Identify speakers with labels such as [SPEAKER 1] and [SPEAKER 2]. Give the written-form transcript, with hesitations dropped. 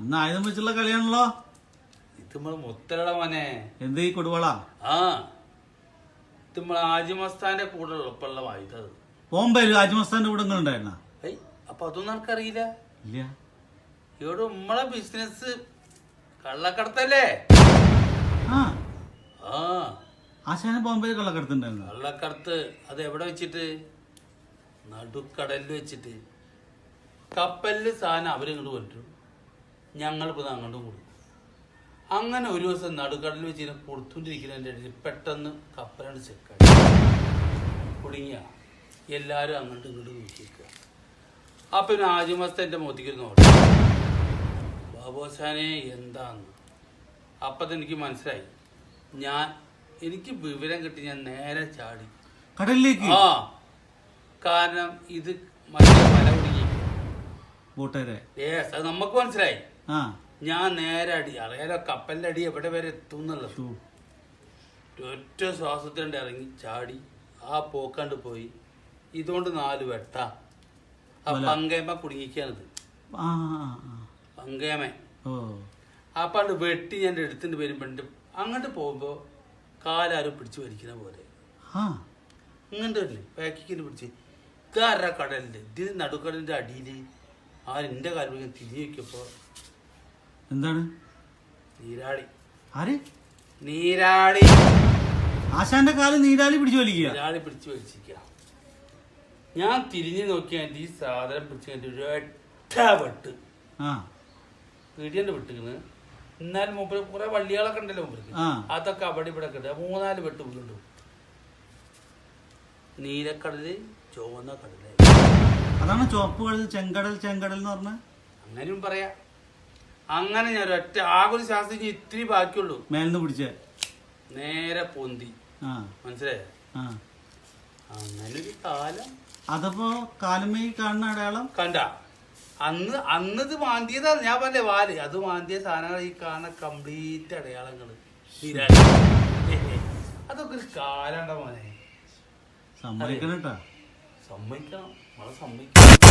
[SPEAKER 1] ഇന്ന് ആയുധം വെച്ചുള്ള കളിയാണല്ലോ.
[SPEAKER 2] ഇത് നമ്മള് മുത്തലട മോനെ.
[SPEAKER 1] എന്ത് ഈ കൊടുവള?
[SPEAKER 2] ആ ഇത് നമ്മളെ ആജിമസ്താന്റെ കൂടെ ഉള്ളപ്പുള്ള ആയുധം.
[SPEAKER 1] ബോംബെ ആജിമസ്താന്റെ കൂടെ ഉണ്ടായിരുന്ന
[SPEAKER 2] അപ്പൊ അതൊന്നും എനിക്കറിയില്ല.
[SPEAKER 1] ഇല്ല,
[SPEAKER 2] ഇവിടെ നമ്മളെ ബിസിനസ് കള്ളക്കടത്തല്ലേ?
[SPEAKER 1] ആശാന ബോംബെ കള്ളക്കടത്തുണ്ടായിരുന്നു.
[SPEAKER 2] കള്ളക്കടത്ത് അത് എവിടെ വെച്ചിട്ട്? നടുക്കടലിൽ വെച്ചിട്ട്. കപ്പലില് സാധനം അവരിങ്ങോട്ട് കൊണ്ടുവരും, ഞങ്ങളിപ്പോ അങ്ങോട്ടും കൊടുക്കും. അങ്ങനെ ഒരു ദിവസം നടുക്കടലിൽ വെച്ച് ഇതിനെ കൊടുത്തുകൊണ്ടിരിക്കുന്നതിൻ്റെ ഇടയിൽ പെട്ടെന്ന് കപ്പലാണ് ചെക്കായി കുടുങ്ങിയ എല്ലാവരും അങ്ങോട്ടും ഇങ്ങോട്ട് നോക്കിയിരിക്കുക. അപ്പൊ പിന്നെ ആജിമസ്ത എൻ്റെ മുഖത്തേക്ക് നോക്കി, ബാബുസാനെ എന്താന്ന്. അപ്പം എനിക്ക് മനസ്സിലായി. എനിക്ക് വിവരം കിട്ടി, ഞാൻ നേരെ ചാടി
[SPEAKER 1] കടലിലേക്ക്.
[SPEAKER 2] കാരണം ഇത് മറ്റേ മല കുടുങ്ങി. അത് നമുക്ക് മനസ്സിലായി. ഞാൻ നേരെ അടി അറിയാലോ, കപ്പലിന്റെ അടി എവിടെ വരെ എത്തും എന്നുള്ളത്. ഒറ്റ ശ്വാസത്തിണ്ട് ഇറങ്ങി ചാടി ആ പോക്കാണ്ട് പോയി. ഇതുകൊണ്ട് 4 വെട്ട ആ പങ്കേമ കുടുങ്ങിക്കാണിത്. പങ്കേമ അപ്പാണ്ട് വെട്ടി ഞാൻ എടുത്തിട്ട് വരുമ്പോണ്ട് അങ്ങോട്ട് പോകുമ്പോ കാലാരും പിടിച്ചു വലിക്കുന്ന പോലെ ഇങ്ങോട്ട് തന്നെ പാക്കിന് പിടിച്ച് ഇതാര കടലില് ഇതിന് നടുക്കടലിന്റെ അടിയില് എന്റെ കാലം തിരിഞ്ഞു വെക്കപ്പോ
[SPEAKER 1] എന്താണ്
[SPEAKER 2] നീരാളി.
[SPEAKER 1] ആര്?
[SPEAKER 2] നീരാളി.
[SPEAKER 1] ആശാന്റെ കാലം നീരാളി പിടിച്ചു വലിക്കുക.
[SPEAKER 2] നീരാളി പിടിച്ചു വലിച്ചിരിക്കുക. ഞാൻ തിരിഞ്ഞു നോക്കിയാൽ ഈ സാധനം പിടിച്ചു ഒരു ഒറ്റ വെട്ട് പീടിയന്റെ വിട്ടിക്കണ്. എന്നാലും മുമ്പ് കുറെ വള്ളികളൊക്കെ ഉണ്ടല്ലോ മുമ്പ്, അതൊക്കെ അവിടെ ഇവിടെ ഉണ്ട്. 3-4 വെട്ട് വീണ്ടും. നീലക്കടല് ചുവന്ന കടല്.
[SPEAKER 1] അതാണ് ചുവപ്പ് കടൽ, ചെങ്കടൽ. ചെങ്കടൽ എന്ന് പറഞ്ഞ
[SPEAKER 2] അങ്ങനെയും പറയാ. അങ്ങനെ ഞാൻ ഒറ്റ ആകൊരു ശാസ്ത്രം ഇത്തിരി ബാക്കിയുള്ളൂ.
[SPEAKER 1] മേലിന്ന് പിടിച്ച
[SPEAKER 2] നേരെ പൊന്തി. മനസ്സിലായോ? അങ്ങനൊരു കാലം.
[SPEAKER 1] അതപ്പോ കാലുമേ കാണുന്ന അടയാളം
[SPEAKER 2] കണ്ട അന്നത് മാന്തിയതാ. ഞാൻ പറഞ്ഞേ വാല് അത് മാന്തിയ സാധനങ്ങൾ ഈ കാണുന്ന കംപ്ലീറ്റ് അടയാളങ്ങള്. അതൊക്കെ ഒരു കാലണ്ട മോനെ.
[SPEAKER 1] സമ്മതിക്കണം കേട്ടാ.
[SPEAKER 2] സമ്മതിക്കണം, നമ്മളെ സമ്മതിക്കണം.